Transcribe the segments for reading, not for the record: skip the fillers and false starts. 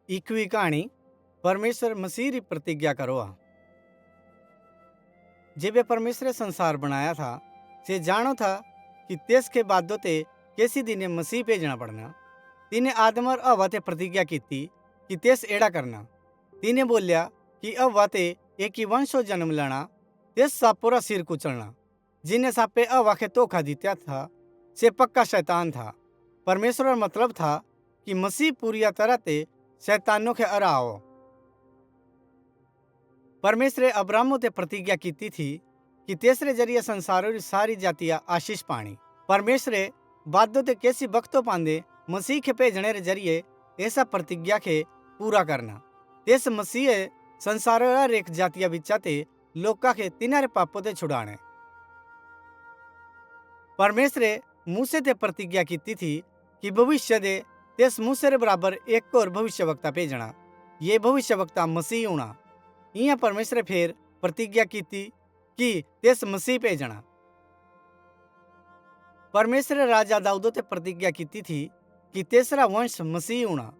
इकवी कहानी परमेश्वर मसीह री प्रतिज्ञा करो। जेबे परमेश्वरे संसार बनाया था से जानो था कि तेस के बादों ते केसी दिन मसीह भेजना पड़ना। तिने आदम और हवा ते प्रतिज्ञा की थी कि तेस एड़ा करना। तिने बोलिया कि हवा ते एक ही वंशो जन्म लेना, तेस सापोरा सिर कुचलना। जिन्हें सापे हवा के धोखा दिया था से पक्का शैतान था। परमेश्वर का मतलब था कि मसीह पूरी तरह ते शैतानों के हराओ। परमेश्वरे अब्राहमों ते प्रतिज्ञा की थी कि तेसरे जरिए संसारों की सारी जातियां आशीष पानी। परमेश्वरे बादों ते केसी बख्तो पांदे मसीह के भेजने रे जरिए ऐसा प्रतिज्ञा के पूरा करना। तेस मसीह संसारों हर एक जातिया बिचा ते लोका के तिन्हारे पापों ते छुड़ाने। परमेश्वरे मूसे ते प्रतिज्ञा की थी कि भविष्य दे तेस मूसे रे बराबर एक और भविष्यवक्ता भेजना। ये भविष्यवक्ता मसीह होना। इं परमेश्वरे फिर प्रतिज्ञा की थी कि तेस मसीह भेजना। परमेश्वरे राजा दाऊदो ते प्रतिज्ञा की थी कि तेसरा वंश मसीह होना,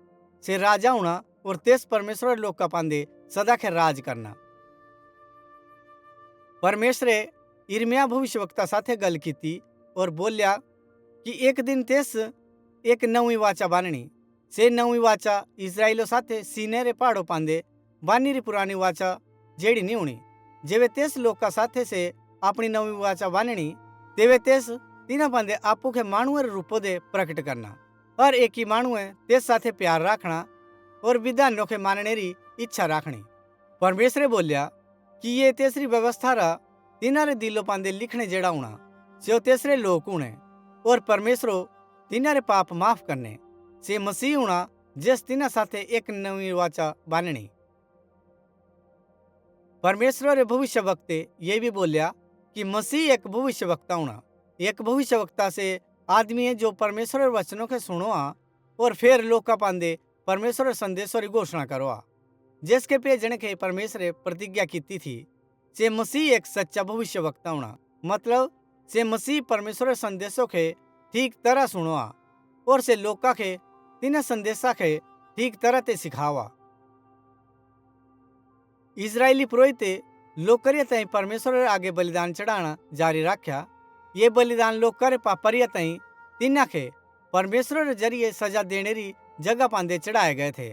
से राजा होना और तेस परमेश्वर लोका पांदे सदा के राज करना। परमेश्वरे यिर्मयाह भविष्यवक्ता साथे गल की थी और बोलिया कि एक दिन तेस एक नवी वाचा बाननी। से नवी वाचा इस्राएलों साथे सीने रे पहाड़ों पांदे बानी री पुरानी वाचा जेड़ी नहीं होनी। जेवे तेस लोका साथे से अपनी नवी वाचा बाननी, तेवे तेस तिन्हां पांदे आपू के मानुए रे रूपों दे प्रकट करना। हर एक ही मानुए तेस साथे प्यार रखना और विधानों के मानने री इच्छा रखनी। परमेश्वरे बोलिया कि ये तेसरी व्यवस्था रा तिन्हारे दिलों पांदे लिखने जेड़ा होना, से तेसरे लोक होने और परमेश्वरो तिन्हारे पाप माफ करने। से मसीह होना जिस तिन्हां साथे एक नवी वाचा बाननी। परमेश्वर रे भविष्यवक्ते ये भी बोलिया कि मसीह एक भविष्यवक्ता होना। एक भविष्यवक्ता से आदमी है जो परमेश्वर रे वचनों के सुनो और फिर लोका पांदे परमेश्वर रे संदेशों की घोषणा करो। जिसके भेजने के परमेश्वर प्रतिज्ञा की थी से मसीह एक सच्चा भविष्यवक्ता होना। मतलब से मसीह परमेश्वर रे संदेशों के ठीक तरह सुनो और से लोका के तिन्हां संदेशा के ठीक तरह ते सिखावा। इजरायली पुरोहित लोकरिया तई परमेश्वर रे आगे बलिदान चढ़ाना जारी रखा। ये बलिदान लोका रे पापरिया तई तिन्हां के परमेश्वर रे जरिए सजा देने री जगह पांदे चढ़ाए गए थे।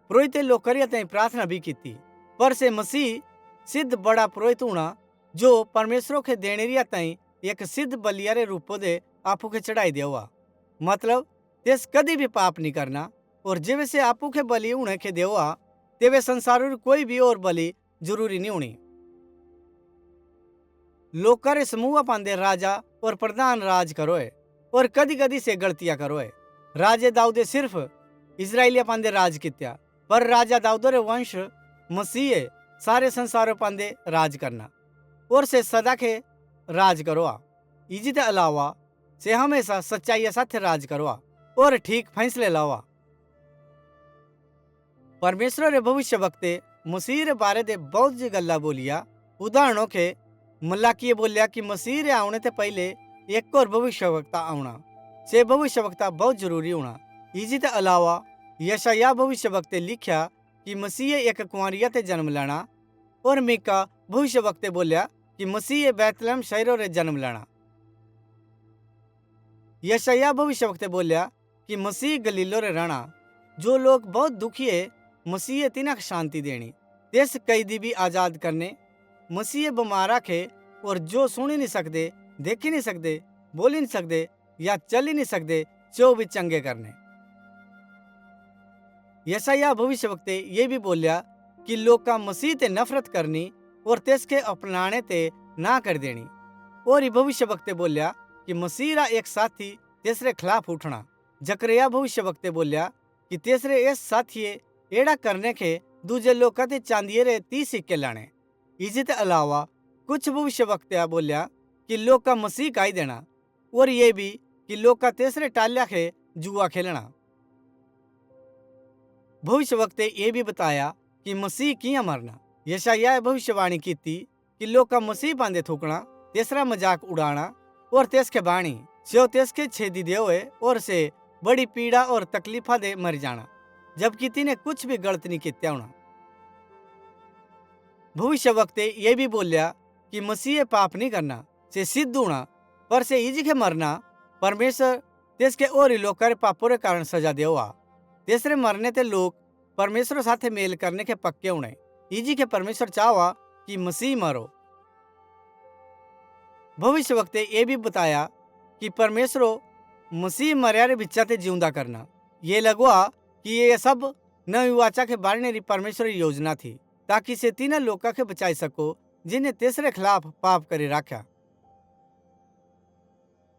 पुरोहित लोकरिया तई प्रार्थना भी की थी, पर से मसीह सिद्ध बड़ा पुरोहित होना जो परमेश्वर के देने रिया तई एक सिद्ध बलिया रे रूपों दे आपू के चढ़ाई देवा। मतलब तेस कदी भी पाप नहीं करना और जिवे से आपू के बलि होने के देवा तेवे संसारों री कोई भी और बलि जरूरी नहीं होनी। लोका रे समूह पांदे राजा और प्रधान राज करोए और कदी कदी से गलतियां करोए। राजे दाऊदे सिर्फ इजराइलिया पांदे राज कित्या, पर राजा दाऊदो रे वंश मसीह सारे संसारों पांदे राज करना और से सदा के राज करो। इजी अलावा से हमेशा सच्चाई साथे राज करो और ठीक फैसले लावा। परमेश्वर रे भविष्यवक्ते मसीह रे बारे दे बहुत जी गल्ला बोलिया। उदाहरणों के मलाकिये बोलिया कि मसीह रे आने ते पहले एक और भविष्यवक्ता आना। से भविष्यवक्ता बहुत जरूरी होना। इजी ते अलावा यशायाह भविष्यवक्ते लिखा कि मसीह एक कुंवारिया ते जन्म लेना और मीका भविष्यवक्ते बोलिया कि मसीह बैतलहम शहरों रे जन्म लेना। यशायाह भविष्यवक्ते बोलिया कि मसीह गलीलो रे रहना। जो लोग बहुत दुखी है मसीह तिन्हां शांति देनी। देश कैदी भी आजाद करने। मसीह बीमारा के और जो सुन ही नहीं सकते, देख ही नहीं सकते, बोल ही नहीं सकते या चल ही नहीं सकते, सो भी चंगे करने। यशायाह भविष्यवक्ते ये भी बोलिया कि लोग का मसीह ते नफरत करनी और तेस के अपनाने ते ना कर देनी। और ये भविष्यवक्ते बोलिया कि मसीह रा एक साथी तेसरे खिलाफ उठना। जकरिया भविष्यवक्ते बोलिया कि तेसरे इस साथी एड़ा करने के दूजे लोग ते चांदिये रे 30 सिक्के लाने। इसी ते अलावा कुछ भविष्यवक्ता बोलिया कि लोग का मसीह का ही देना और ये भी कि लोग का तेसरे टालिया के जुआ खेलना। भविष्यवक्ते ये भी बताया कि मसीह किया मरना। यशायाह भविष्यवाणी की थी कि लोग का मसीह पांदे थूकना, तेसरा मजाक उड़ाना और तेस के बाणी से तेस के छेदी दे हुए और से बड़ी पीड़ा और तकलीफा दे मर जाना। जबकि तिने कुछ भी गलत नहीं किया होना। भविष्य वक्ते ये भी बोलिया कि मसीहे पाप नहीं करना, से सिद्ध होना, पर से इजी के मरना परमेश्वर तेसके और लोग रे पापों रे कारण सजा दे हुआ। तेसरे मरने ते लोग परमेश्वर साथे मेल करने के पक्के होने। इजी के परमेश्वर चाहवा कि मसीह मरो। भविष्य वक्ते ये भी बताया कि परमेश्वरो मसीह मर्या रे बिच्चा ते जिंदा करना। ये लगवा कि ये सब नवी वाचा के बारने री परमेश्वर की योजना थी, ताकि से तीन लोग के बचाई सको जिन्हें तेसरे खिलाफ पाप करे रखा।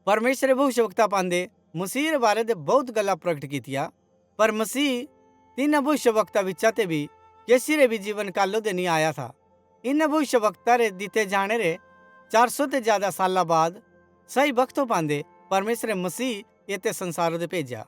परमेश्वर भविष्यवक्ता पांदे मसीह रे बारे दे बहुत गल्ला प्रकट कीतिया, पर मसीह तीन भविष्यवक्ता बिच्चा ते भी केसी रे भी जीवन कालो दे नहीं आया था। इन भविष्यवक्ता रे दिते जाने रे 400 ते ज्यादा साल बाद सही वक्तों पांदे परमेश्वर मसीह ये संसारों दे भेजा।